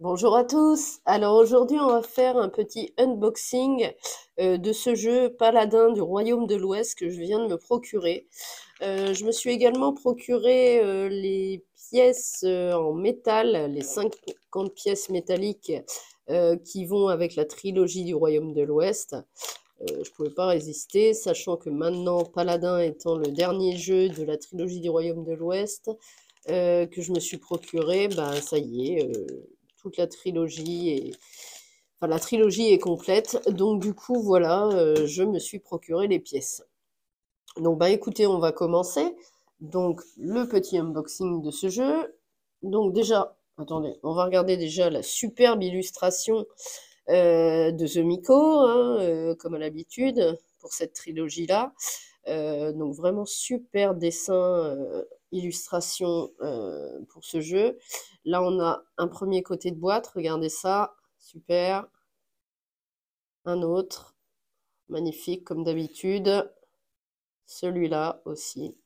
Bonjour à tous. Alors aujourd'hui, on va faire un petit unboxing de ce jeu Paladin du Royaume de l'Ouest que je viens de me procurer. Je me suis également procuré les pièces en métal, les 50 pièces métalliques qui vont avec la trilogie du Royaume de l'Ouest. Je ne pouvais pas résister, sachant que maintenant, Paladin étant le dernier jeu de la trilogie du Royaume de l'Ouest, que je me suis procuré, bah ça y est, toute la trilogie est... Enfin, la trilogie est complète, donc du coup, voilà, je me suis procuré les pièces. Donc, bah écoutez, on va commencer. Donc, le petit unboxing de ce jeu. Donc déjà, attendez, on va regarder déjà la superbe illustration de The Miko, hein, comme à l'habitude, pour cette trilogie-là. Donc vraiment super dessin, illustration pour ce jeu. Là, on a un premier côté de boîte, regardez ça, super. Un autre, magnifique comme d'habitude. Celui-là aussi.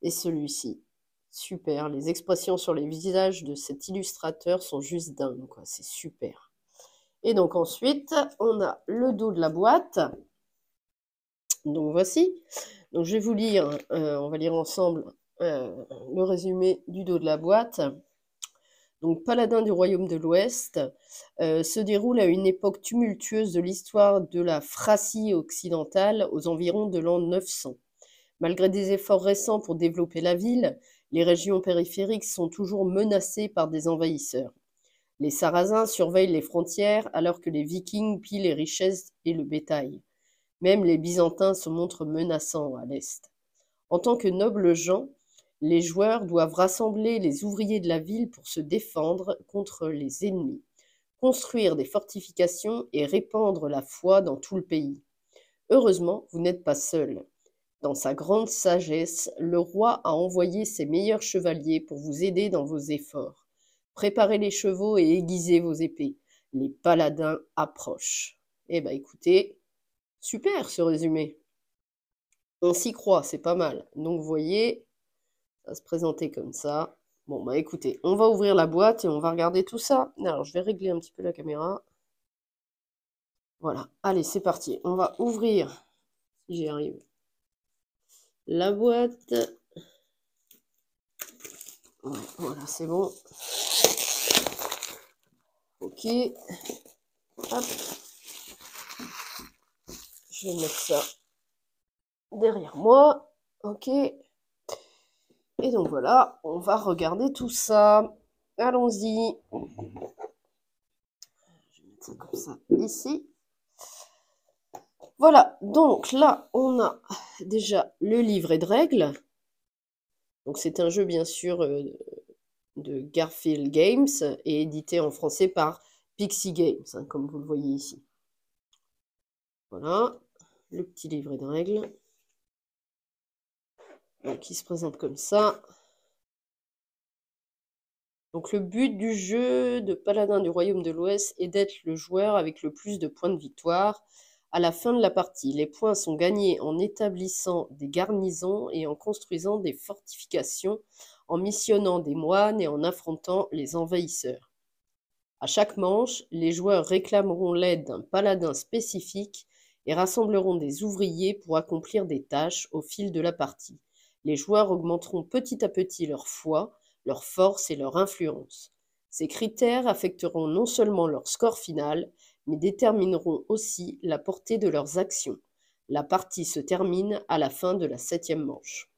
Et celui-ci. Super, les expressions sur les visages de cet illustrateur sont juste dingues, quoi. C'est super. Et donc ensuite, on a le dos de la boîte. Donc voici. Donc je vais vous lire, on va lire ensemble le résumé du dos de la boîte. Donc Paladin du Royaume de l'Ouest se déroule à une époque tumultueuse de l'histoire de la Thracie occidentale aux environs de l'an 900. Malgré des efforts récents pour développer la ville, les régions périphériques sont toujours menacées par des envahisseurs. Les Sarrasins surveillent les frontières alors que les Vikings pillent les richesses et le bétail. Même les Byzantins se montrent menaçants à l'est. En tant que nobles gens, les joueurs doivent rassembler les ouvriers de la ville pour se défendre contre les ennemis, construire des fortifications et répandre la foi dans tout le pays. Heureusement, vous n'êtes pas seul. Dans sa grande sagesse, le roi a envoyé ses meilleurs chevaliers pour vous aider dans vos efforts. Préparez les chevaux et aiguisez vos épées. Les paladins approchent. Eh ben écoutez, super ce résumé. On s'y croit, c'est pas mal. Donc vous voyez, ça va se présenter comme ça. Bon bah écoutez, on va ouvrir la boîte et on va regarder tout ça. Alors je vais régler un petit peu la caméra. Voilà, allez c'est parti. On va ouvrir, si j'y arrive, la boîte. Ouais, voilà, c'est bon. Ok. Hop. Je vais mettre ça derrière moi. Ok. Et donc voilà, on va regarder tout ça. Allons-y. Je vais mettre ça comme ça ici. Voilà, donc là, on a déjà le livret de règles. Donc c'est un jeu, bien sûr, de Garfield Games et édité en français par Pixie Games, hein, comme vous le voyez ici. Voilà, le petit livret de règles. Donc, qui se présente comme ça. Donc le but du jeu de Paladin du Royaume de l'Ouest est d'être le joueur avec le plus de points de victoire à la fin de la partie. Les points sont gagnés en établissant des garnisons et en construisant des fortifications, en missionnant des moines et en affrontant les envahisseurs. À chaque manche, les joueurs réclameront l'aide d'un paladin spécifique et rassembleront des ouvriers pour accomplir des tâches au fil de la partie. Les joueurs augmenteront petit à petit leur foi, leur force et leur influence. Ces critères affecteront non seulement leur score final, mais détermineront aussi la portée de leurs actions. La partie se termine à la fin de la 7e manche.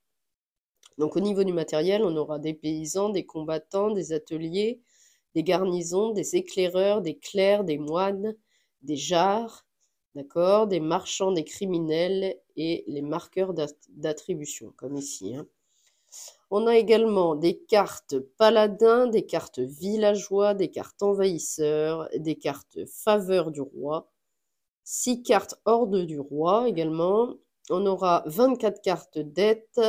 Donc au niveau du matériel, on aura des paysans, des combattants, des ateliers, des garnisons, des éclaireurs, des clercs, des moines, des jarres, d'accord, des marchands, des criminels et les marqueurs d'attribution, comme ici, hein. On a également des cartes paladins, des cartes villageois, des cartes envahisseurs, des cartes faveur du roi, 6 cartes horde du roi également. On aura 24 cartes dette,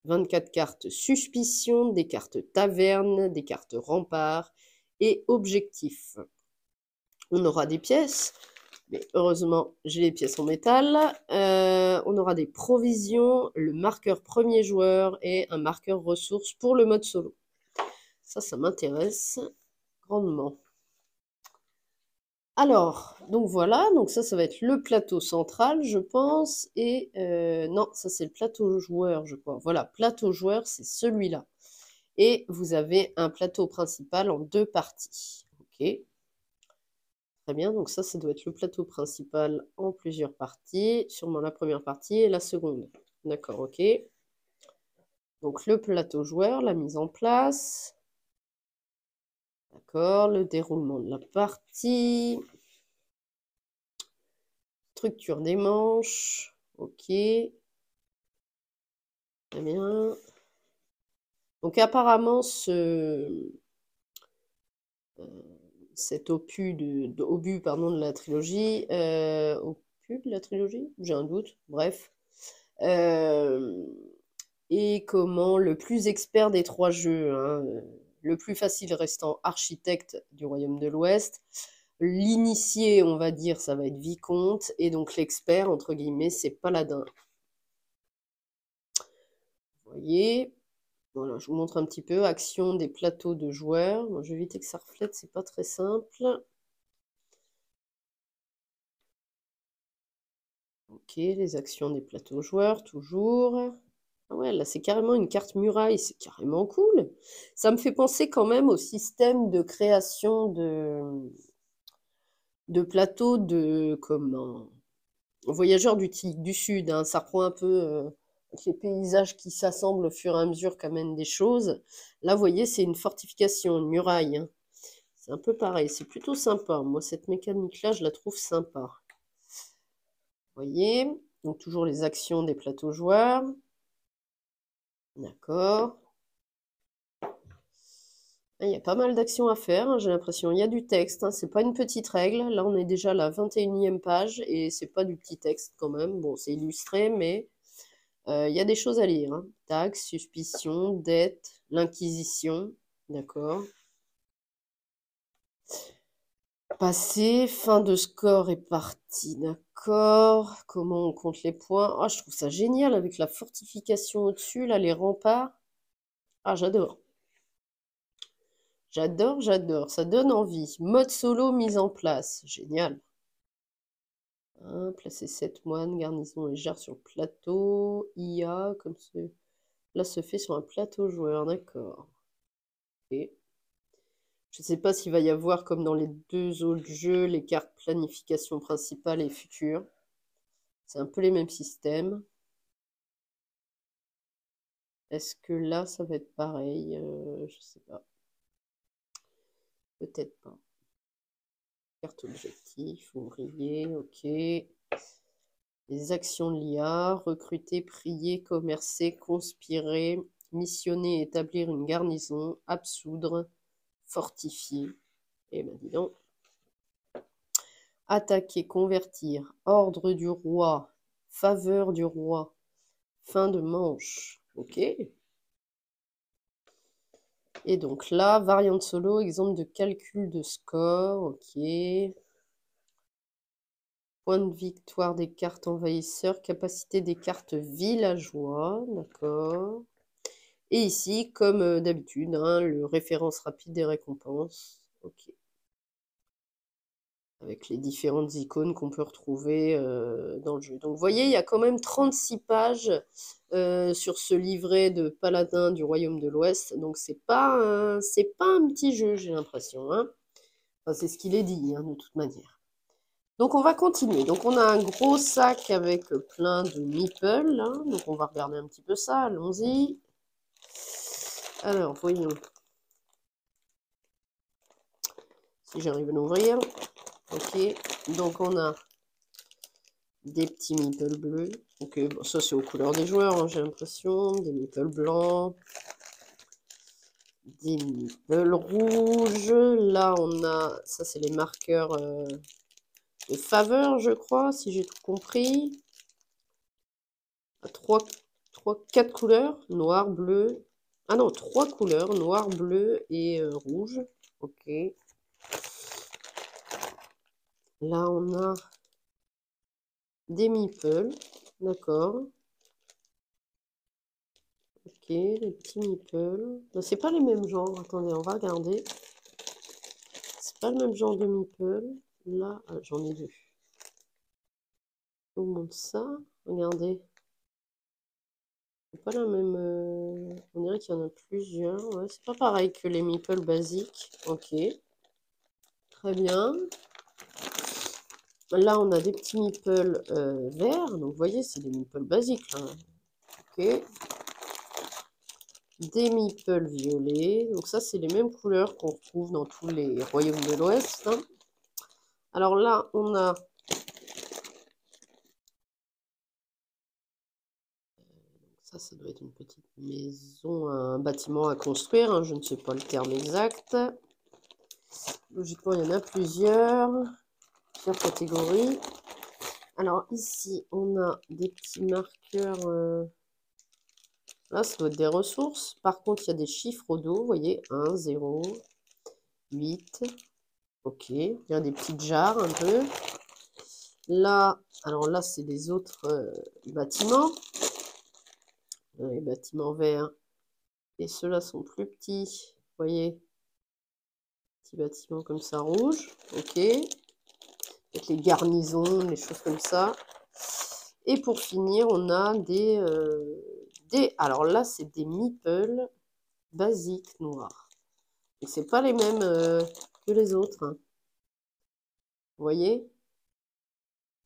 24 cartes suspicion, des cartes taverne, des cartes rempart et objectifs. On aura des pièces, mais heureusement j'ai les pièces en métal. On aura des provisions, le marqueur premier joueur et un marqueur ressources pour le mode solo. Ça m'intéresse. grandement. Alors, donc voilà, donc ça va être le plateau central, je pense, et non, ça c'est le plateau joueur, je crois. Voilà, plateau joueur, c'est celui-là. Et vous avez un plateau principal en 2 parties. Ok, très bien, donc ça doit être le plateau principal en plusieurs parties, sûrement la première partie et la seconde. D'accord, ok. Donc le plateau joueur, la mise en place. D'accord, le déroulement de la partie. Structure des manches. Ok. Très bien. Donc apparemment, cet obus de la trilogie, opus de la trilogie, j'ai un doute, bref, et comment le plus expert des 3 jeux, hein, le plus facile restant architecte du Royaume de l'Ouest, l'initié, on va dire, ça va être vicomte, et donc l'expert, entre guillemets, c'est paladin. Vous voyez, voilà, je vous montre un petit peu, action des plateaux de joueurs. Bon, je vais éviter que ça reflète, c'est pas très simple. Ok, les actions des plateaux joueurs, toujours. Ah ouais, là c'est carrément une carte muraille, c'est carrément cool. Ça me fait penser quand même au système de création de plateaux de comment voyageurs du Sud, hein. Ça reprend un peu les paysages qui s'assemblent au fur et à mesure qu'amènent des choses. Là, vous voyez, c'est une fortification, une muraille, hein. C'est un peu pareil, c'est plutôt sympa. Moi, cette mécanique-là, je la trouve sympa. Vous voyez, donc toujours les actions des plateaux joueurs. D'accord. Il y a pas mal d'actions à faire, hein, j'ai l'impression. Il y a du texte, hein, c'est pas une petite règle. Là, on est déjà à la 21e page et c'est pas du petit texte quand même. Bon, c'est illustré, mais il y a des choses à lire, hein. Taxes, suspicion, dette, l'inquisition. D'accord. Passé, fin de score et partie. D'accord. Comment on compte les points? Ah, je trouve ça génial avec la fortification au-dessus, là, les remparts. Ah, j'adore. J'adore, j'adore. Ça donne envie. Mode solo mise en place. Génial. Hein, placer 7 moines, garnison légère sur le plateau. IA, comme là se fait sur un plateau joueur. D'accord. Ok. Je ne sais pas s'il va y avoir, comme dans les 2 autres jeux, les cartes planification principale et future. C'est un peu les mêmes systèmes. Est-ce que là, ça va être pareil? Je sais pas. Peut-être pas. Carte objectif, ouvrier, ok. Les actions de l'IA, recruter, prier, commercer, conspirer, missionner, établir une garnison, absoudre, fortifier. Eh ben dis donc. Attaquer, convertir, ordre du roi, faveur du roi, fin de manche. Ok. Et donc là, variante solo, exemple de calcul de score. Ok. Point de victoire des cartes envahisseurs, capacité des cartes villageois. D'accord. Et ici, comme d'habitude, hein, le référence rapide des récompenses. Ok. Avec les différentes icônes qu'on peut retrouver dans le jeu. Donc vous voyez, il y a quand même 36 pages sur ce livret de Paladin du Royaume de l'Ouest. Donc c'est pas un petit jeu, j'ai l'impression, hein. Enfin, c'est ce qu'il est dit, hein, de toute manière. Donc on va continuer. Donc on a un gros sac avec plein de meeples, hein. Donc on va regarder un petit peu ça, allons-y. Alors, voyons. Si j'arrive à l'ouvrir. Ok, donc on a des petits meeples bleus. Ok, bon, ça c'est aux couleurs des joueurs, hein, j'ai l'impression. Des meeples blancs. Des meeples rouges. Là on a, ça c'est les marqueurs de faveur, je crois, si j'ai tout compris. 4 couleurs, noir, bleu. Ah non, 3 couleurs, noir, bleu et rouge. Ok. Là on a des meeples, d'accord. Ok, les petits meeples. C'est pas les mêmes genres. Attendez, on va regarder. pas le même genre de meeple. Là, j'en ai deux. Je vous montre ça. Regardez. C'est pas la même. On dirait qu'il y en a plusieurs. Ouais, c'est pas pareil que les meeples basiques. Ok. Très bien. Là, on a des petits meeples verts. Donc, vous voyez, c'est des meeples basiques. Là. Ok. Des meeples violets. Donc, ça, c'est les mêmes couleurs qu'on retrouve dans tous les royaumes de l'Ouest. Hein. Alors là, on a ça doit être une petite maison, un bâtiment à construire, hein, je ne sais pas le terme exact. Logiquement, il y en a plusieurs catégories. Alors ici, on a des petits marqueurs. Là, ça doit être des ressources. Par contre, il y a des chiffres au dos, vous voyez, 1, 0, 8. Ok, il y a des petites jarres un peu. Là, alors là, c'est les autres bâtiments. Les bâtiments verts. Et ceux-là sont plus petits, vous voyez. Petit bâtiment comme ça, rouge. Ok. Avec les garnisons, les choses comme ça. Et pour finir, on a alors là, c'est des meeples basiques noirs. Et c'est pas les mêmes que les autres. Hein. Vous voyez?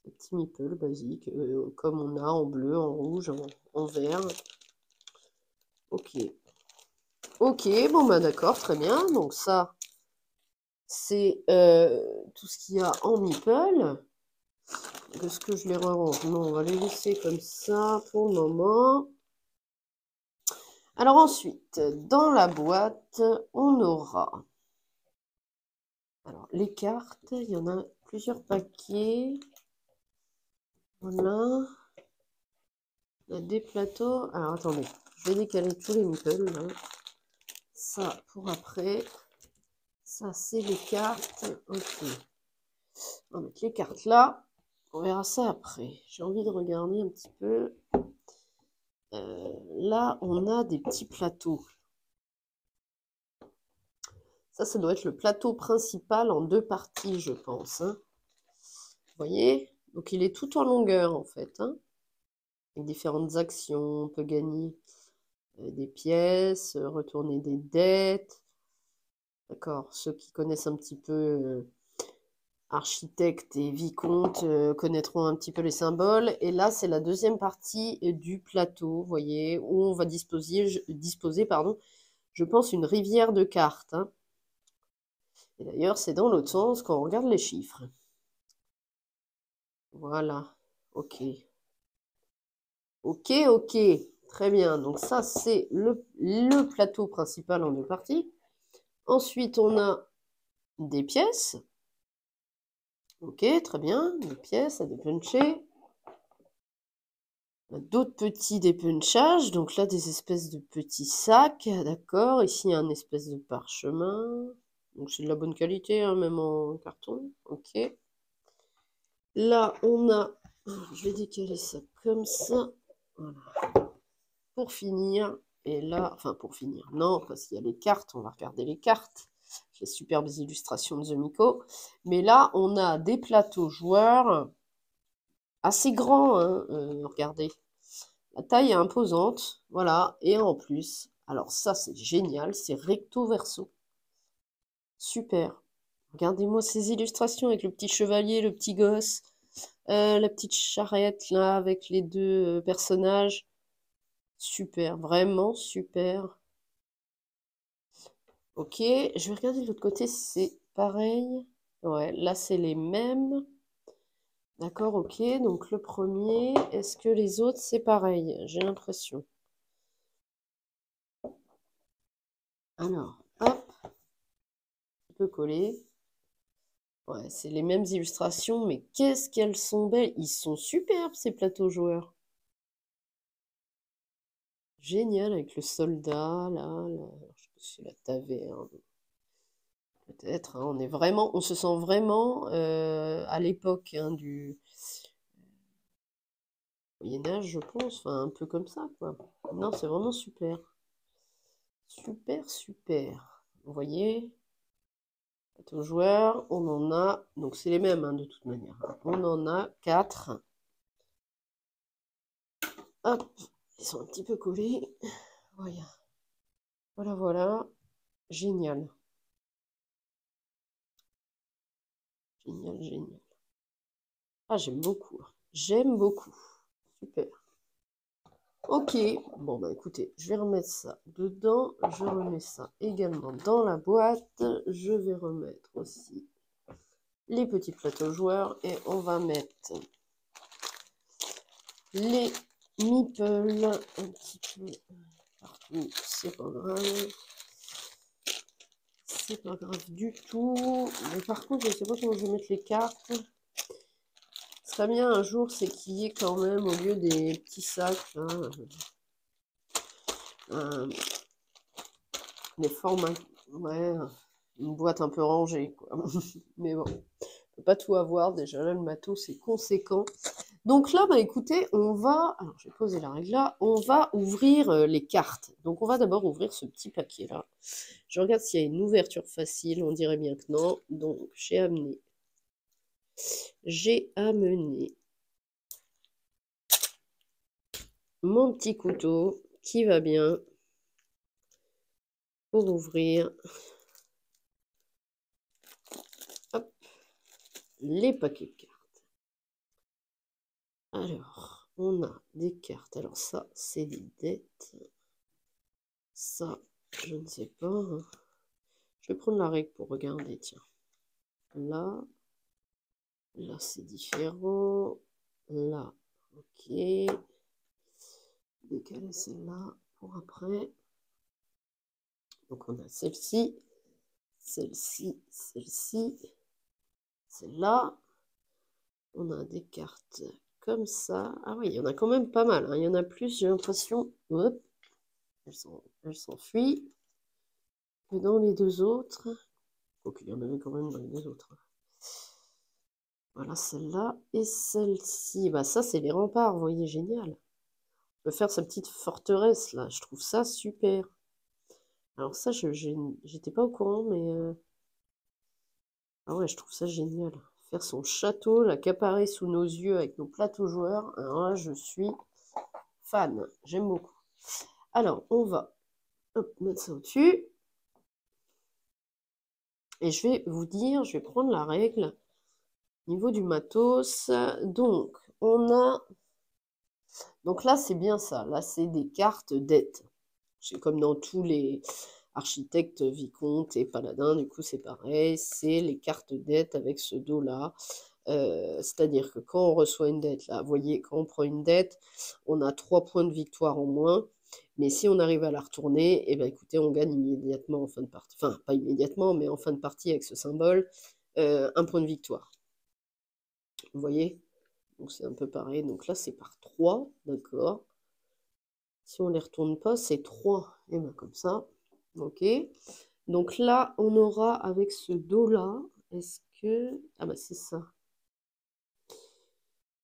Des petits meeples basiques, comme on a en bleu, en rouge, en vert. Ok. Ok, bon bah d'accord, très bien. Donc ça, c'est tout ce qu'il y a en meeple. Est-ce que je les range? Non, on va les laisser comme ça pour le moment. Alors ensuite, dans la boîte, on aura alors, les cartes. Il y en a plusieurs paquets. Voilà. Il y a des plateaux. Alors attendez, je vais décaler tous les meeples. Là. Ça pour après. Ça, c'est les cartes. Ok. On va mettre les cartes là. On verra ça après. J'ai envie de regarder un petit peu. Là, on a des petits plateaux. Ça doit être le plateau principal en deux parties, je pense. Hein. Vous voyez? Donc, il est tout en longueur, en fait. Hein. Avec différentes actions. On peut gagner des pièces, retourner des dettes. D'accord? Ceux qui connaissent un petit peu architectes et vicomtes connaîtront un petit peu les symboles. Et là, c'est la deuxième partie du plateau, vous voyez, où on va disposer, pardon, je pense, une rivière de cartes. Hein. Et d'ailleurs, c'est dans l'autre sens quand on regarde les chiffres. Voilà. Ok. Ok, ok. Très bien. Donc ça, c'est le plateau principal en deux parties. Ensuite, on a des pièces. Ok, très bien. Des pièces à dépuncher. D'autres petits dépunchages. Donc là, des espèces de petits sacs. D'accord. Ici, un espèce de parchemin. Donc c'est de la bonne qualité, hein, même en carton. Ok. Là, on a... Je vais décaler ça comme ça. Voilà. Pour finir, et là, enfin pour finir, non, parce qu'il y a les cartes, on va regarder les cartes, les superbes illustrations de The Miko. Mais là, on a des plateaux joueurs assez grands, hein, regardez. La taille est imposante, voilà, et en plus, alors ça c'est génial, c'est recto verso. Super. Regardez-moi ces illustrations avec le petit chevalier, le petit gosse, la petite charrette là avec les deux personnages. Super, vraiment super. Ok, je vais regarder de l'autre côté si c'est pareil. Ouais, là c'est les mêmes. D'accord, ok. Donc le premier, est-ce que les autres c'est pareil? J'ai l'impression. Alors, hop, un peu collé. Ouais, c'est les mêmes illustrations, mais qu'est-ce qu'elles sont belles! Ils sont superbes ces plateaux joueurs. Génial avec le soldat là. Je sais pas si c'est la taverne. Peut-être, hein, on se sent vraiment à l'époque hein, du Moyen-Âge, je pense, enfin un peu comme ça, quoi. Non, c'est vraiment super. Super, super. Vous voyez? Plateau joueur, on en a, donc c'est les mêmes hein, de toute manière. On en a 4. Hop, ils sont un petit peu collés. Voilà, voilà, voilà. Génial. Génial, génial. Ah, j'aime beaucoup. J'aime beaucoup. Super. Ok, bon bah écoutez, je vais remettre ça dedans. Je remets ça également dans la boîte. Je vais remettre aussi les petits plateaux joueurs et on va mettre les meeples un petit peu partout. C'est pas grave. C'est pas grave du tout. Mais par contre, je sais pas comment je vais mettre les cartes. Ce serait bien un jour, c'est qu'il y ait quand même, au lieu des petits sacs, là, des formats, ouais, une boîte un peu rangée, quoi. Mais bon, on peut pas tout avoir. Déjà, là, le matos, c'est conséquent. Donc là, bah écoutez, on va... Alors, je vais poser la règle là. On va ouvrir les cartes. Donc, on va d'abord ouvrir ce petit paquet-là. Je regarde s'il y a une ouverture facile. On dirait bien que non. Donc, j'ai amené mon petit couteau qui va bien pour ouvrir hop, les paquets de cartes. Alors, on a des cartes. Alors ça, c'est des dettes. Ça, je ne sais pas. Je vais prendre la règle pour regarder, tiens. Là, c'est différent. Là, ok. Décaler celle-là pour après. Donc on a celle-ci, celle-ci, celle-ci, celle-là. On a des cartes comme ça. Ah oui, il y en a quand même pas mal. Hein. Il y en a plus, j'ai l'impression. Hop, elles s'enfuient. Que dans les deux autres. Donc il y en avait quand même dans les deux autres. Voilà celle-là et celle-ci. Bah ça, c'est les remparts, vous voyez, génial. On peut faire sa petite forteresse là. Je trouve ça super. Alors ça, j'étais pas au courant, mais... Ah ouais, je trouve ça génial. Faire son château, l'accaparer sous nos yeux avec nos plateaux joueurs. Alors là, je suis fan. J'aime beaucoup. Alors, on va mettre ça au-dessus. Et je vais vous dire, je vais prendre la règle au niveau du matos. Donc, on a... Donc là, c'est bien ça. Là, c'est des cartes dettes. C'est comme dans tous les architectes, vicomtes et paladins. Du coup, c'est pareil. C'est les cartes dettes avec ce dos-là. C'est-à-dire que quand on reçoit une dette, là, vous voyez, quand on prend une dette, on a 3 points de victoire en moins. Mais si on arrive à la retourner, eh bien, écoutez, on gagne immédiatement en fin de partie. Enfin, pas immédiatement, mais en fin de partie avec ce symbole, 1 point de victoire. Vous voyez? Donc c'est un peu pareil. Donc là, c'est par 3, d'accord? Si on ne les retourne pas, c'est 3. Et bien comme ça. Ok. Donc là, on aura avec ce dos-là, est-ce que... Ah bah c'est ça.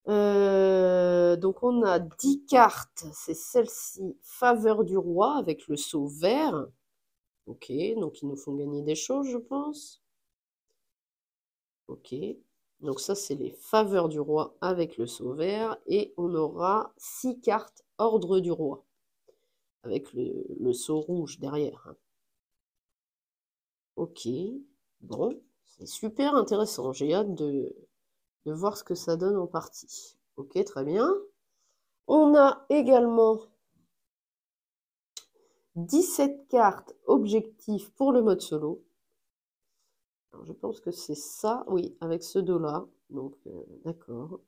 Donc on a 10 cartes, c'est celle-ci, faveur du roi avec le sceau vert. Ok, donc ils nous font gagner des choses, je pense. Ok, donc ça c'est les faveurs du roi avec le sceau vert. Et on aura 6 cartes ordre du roi avec le sceau rouge derrière. Hein. Ok, bon, c'est super intéressant. J'ai hâte de voir ce que ça donne en partie. Ok, très bien. On a également 17 cartes objectifs pour le mode solo. Alors, je pense que c'est ça, oui, avec ce dos-là. Donc, d'accord.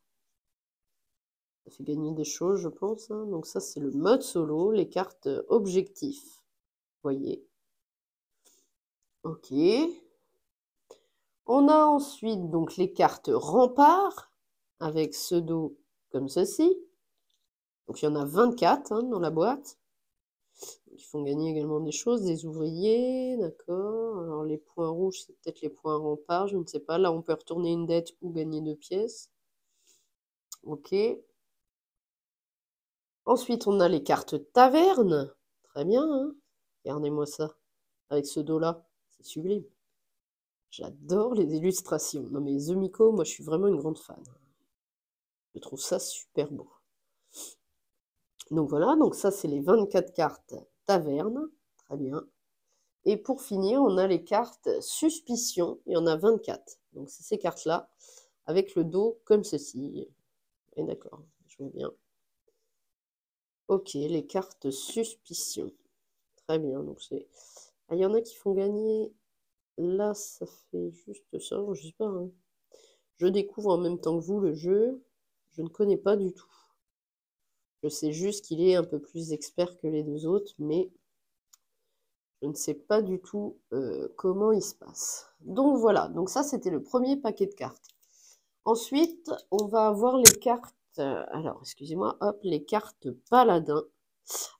Ça fait gagner des choses, je pense. Hein. Donc ça, c'est le mode solo, les cartes objectifs. Vous voyez. Ok. On a ensuite donc les cartes remparts, avec ce dos comme ceci. Donc il y en a 24 hein, dans la boîte. Qui font gagner également des choses, des ouvriers, d'accord. Alors les points rouges, c'est peut-être les points remparts, je ne sais pas. Là, on peut retourner une dette ou gagner 2 pièces. Ok. Ensuite, on a les cartes taverne. Très bien, hein. Regardez-moi ça. Avec ce dos-là, c'est sublime. J'adore les illustrations. Non mais The Miko, moi je suis vraiment une grande fan. Je trouve ça super beau. Donc voilà, donc ça c'est les 24 cartes taverne. Très bien. Et pour finir, on a les cartes suspicion. Il y en a 24. Donc c'est ces cartes-là, avec le dos comme ceci. Et d'accord, je vois bien. Ok, les cartes suspicion. Très bien, donc c'est... Ah, il y en a qui font gagner... Là, ça fait juste ça, je sais pas, hein. Je découvre en même temps que vous le jeu. Je ne connais pas du tout. Je sais juste qu'il est un peu plus expert que les deux autres, mais je ne sais pas du tout comment il se passe. Donc voilà, donc ça c'était le premier paquet de cartes. Ensuite, on va avoir les cartes... alors, excusez-moi, hop, les cartes paladins.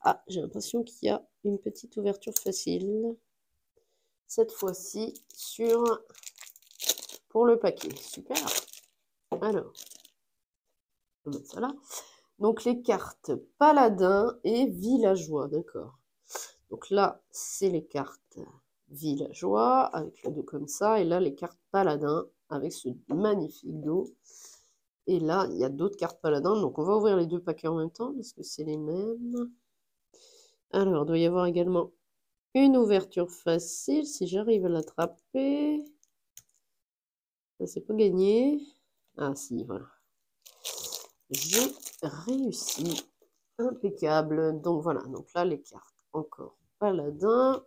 Ah, j'ai l'impression qu'il y a une petite ouverture facile. Cette fois-ci, pour le paquet. Super. Alors, on va mettre ça là. Donc, les cartes paladins et villageois, d'accord. Donc là, c'est les cartes villageois, avec le dos comme ça. Et là, les cartes paladins, avec ce magnifique dos. Et là, il y a d'autres cartes paladins. Donc, on va ouvrir les deux paquets en même temps, parce que c'est les mêmes. Alors, il doit y avoir également une ouverture facile, si j'arrive à l'attraper. Ça, c'est pas gagné. Ah, si, voilà. J'ai réussi. Impeccable. Donc, voilà. Donc là, les cartes. Encore paladin.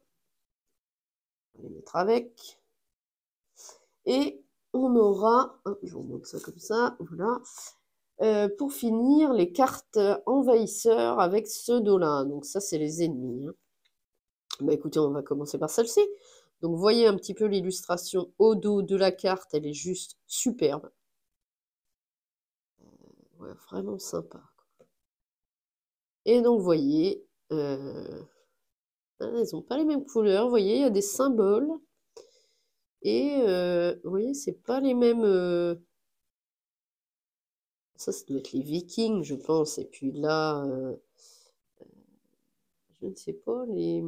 On va les mettre avec. Et on aura... Hop, je vous montre ça comme ça. Voilà. Pour finir, les cartes envahisseurs avec ce dos-là. Donc ça, c'est les ennemis, hein. Bah écoutez, on va commencer par celle-ci. Donc vous voyez un petit peu l'illustration au dos de la carte, elle est juste superbe. Ouais, vraiment sympa. Et donc vous voyez, elles n'ont pas les mêmes couleurs, vous voyez, il y a des symboles. Et vous voyez, c'est pas les mêmes... Ça doit être les Vikings, je pense. Et puis là, je ne sais pas, les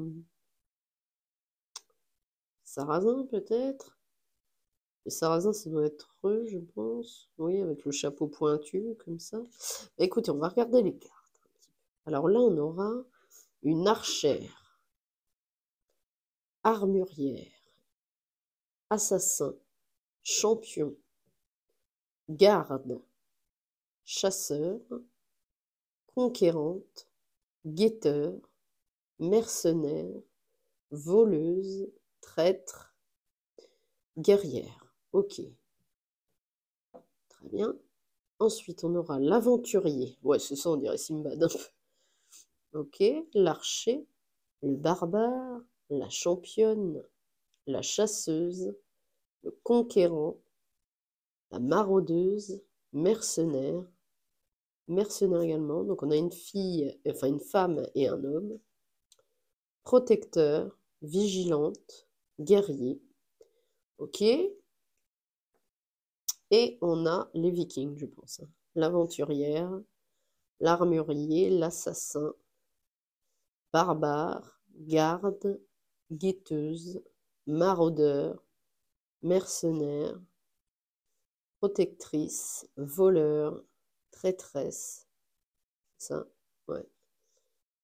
Sarrasins peut-être. Les Sarrasins, ça doit être eux, je pense. Oui, avec le chapeau pointu, comme ça. Bah, écoutez, on va regarder les cartes. Alors là, on aura une archère, armurière, assassin, champion, garde, chasseur, conquérante, guetteur, mercenaire, voleuse, traître, guerrière. Ok, très bien. Ensuite, on aura l'aventurier. Ouais, c'est ça, on dirait Simbad. Ok, l'archer, le barbare, la championne, la chasseuse, le conquérant, la maraudeuse, mercenaire, mercenaire également. Donc on a une fille, enfin une femme et un homme, protecteur, vigilante, guerrier. Ok. Et on a les vikings, je pense, hein. L'aventurière, l'armurier, l'assassin, barbare, garde, guetteuse, maraudeur, mercenaire, protectrice, voleur, traîtresse, ça, ouais,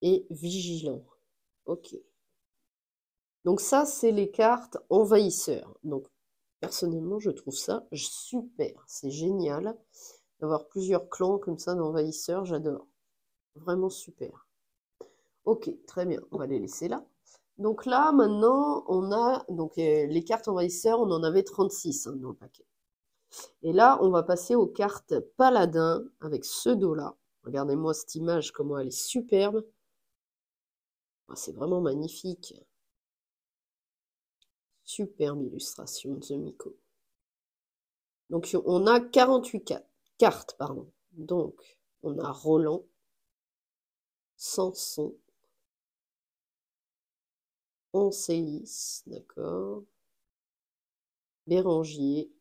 et vigilant. Ok. Donc ça, c'est les cartes envahisseurs. Donc, personnellement, je trouve ça super. C'est génial d'avoir plusieurs clans comme ça d'envahisseurs. J'adore. Vraiment super. Ok, très bien. On va les laisser là. Donc là, maintenant, on a donc, les cartes envahisseurs. On en avait 36 hein, dans le paquet. Et là, on va passer aux cartes paladins avec ce dos-là. Regardez-moi cette image, comment elle est superbe. Ah, c'est vraiment magnifique. Superbe illustration de The Miko. Donc, on a 48 cartes, pardon. Donc, on a Roland, Samson, Ancéis, d'accord, Bérangier,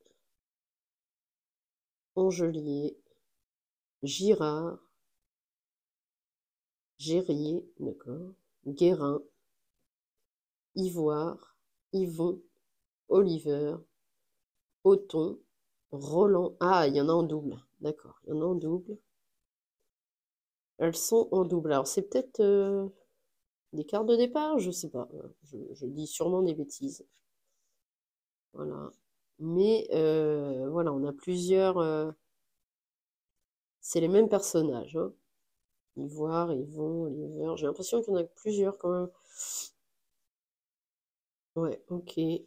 Angelier, Girard, Gérier, d'accord, Guérin, Ivoire, Yvon, Oliver, Othon, Roland. Ah, il y en a en double. D'accord, il y en a en double. Elles sont en double. Alors, c'est peut-être des cartes de départ, je sais pas. Je dis sûrement des bêtises. Voilà. Mais voilà, on a plusieurs. C'est les mêmes personnages, hein. Ivoire, Yvon, Oliver. J'ai l'impression qu'il y en a plusieurs quand même. Ouais, ok. J'ai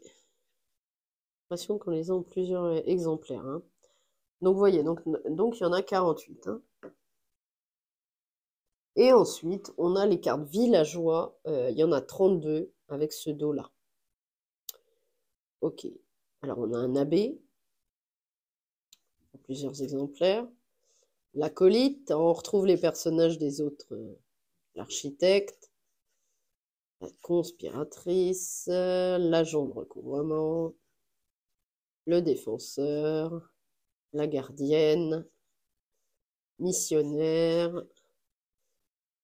l'impression qu'on les a en plusieurs exemplaires, hein. Donc, vous voyez, donc il y en a 48, hein. Et ensuite, on a les cartes villageois. Il y en a 32 avec ce dos-là. Ok. Alors, on a un abbé, plusieurs exemplaires. L'acolyte, on retrouve les personnages des autres. L'architecte, la conspiratrice, l'agent de recouvrement, le défenseur, la gardienne, missionnaire,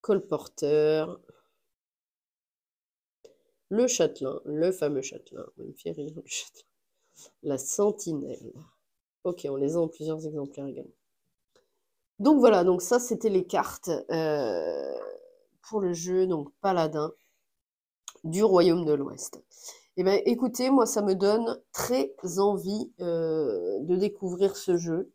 colporteur, le châtelain, le fameux châtelain, il me fait rire, le châtelain, la sentinelle. Ok, on les a en plusieurs exemplaires également. Donc voilà, donc ça c'était les cartes pour le jeu, donc Paladin du Royaume de l'Ouest. Eh bien, écoutez, moi, ça me donne très envie de découvrir ce jeu.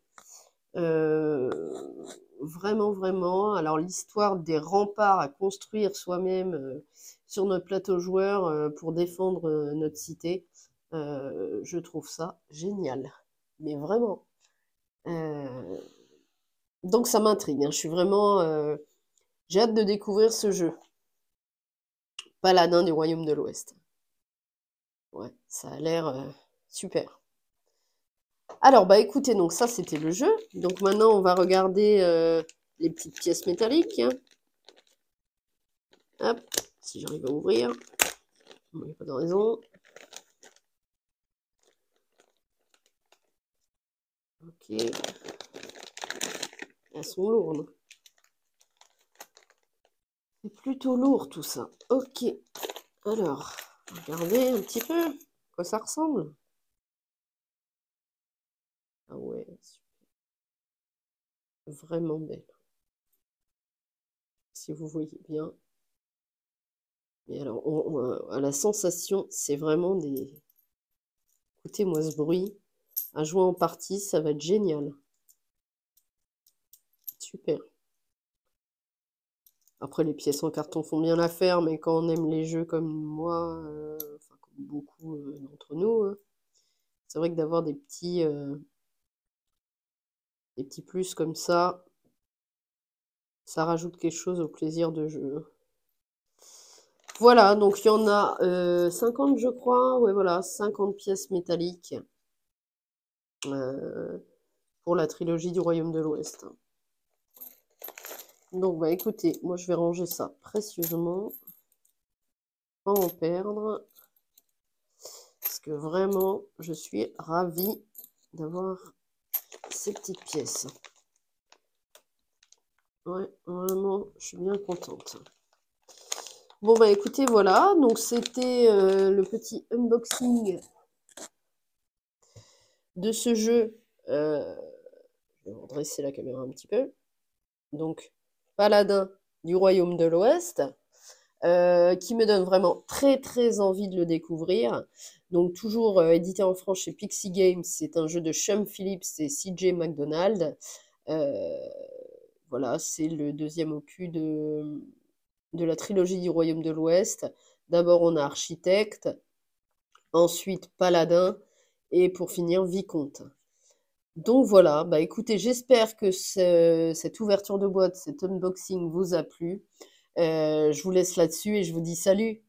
Vraiment, vraiment. Alors, l'histoire des remparts à construire soi-même sur notre plateau joueur pour défendre notre cité, je trouve ça génial. Mais vraiment. Donc, ça m'intrigue, hein. Je suis vraiment... j'ai hâte de découvrir ce jeu. Paladin du Royaume de l'Ouest. Ouais, ça a l'air super. Alors, bah écoutez, donc ça c'était le jeu. Donc maintenant on va regarder les petites pièces métalliques, hein. Hop, si j'arrive à ouvrir. Il n'y a pas de raison. Ok. Elles sont lourdes. C'est plutôt lourd tout ça. Ok. Alors, regardez un petit peu à quoi ça ressemble. Ah ouais, vraiment belle. Si vous voyez bien. Mais alors, à la sensation, c'est vraiment des... Écoutez-moi ce bruit. À jouer en partie, ça va être génial. Super. Après, les pièces en carton font bien l'affaire, mais quand on aime les jeux comme moi, enfin comme beaucoup d'entre nous, hein, c'est vrai que d'avoir des petits plus comme ça rajoute quelque chose au plaisir de jeu. Voilà, donc il y en a 50, je crois. Ouais, voilà, 50 pièces métalliques pour la trilogie du Royaume de l'Ouest. Donc, bah écoutez, moi je vais ranger ça précieusement, pas en perdre, parce que vraiment, je suis ravie d'avoir ces petites pièces. Ouais, vraiment, je suis bien contente. Bon, bah écoutez, voilà, donc c'était le petit unboxing de ce jeu. Je vais redresser la caméra un petit peu. Donc, Paladin du Royaume de l'Ouest, qui me donne vraiment très très envie de le découvrir. Donc, toujours édité en France chez Pixie Games, c'est un jeu de Shum Phillips et CJ McDonald. Voilà, c'est le deuxième opus de la trilogie du Royaume de l'Ouest. D'abord, on a Architecte, ensuite Paladin, et pour finir, Vicomte. Donc voilà, bah écoutez, j'espère que cette ouverture de boîte, cet unboxing vous a plu. Je vous laisse là-dessus et je vous dis salut!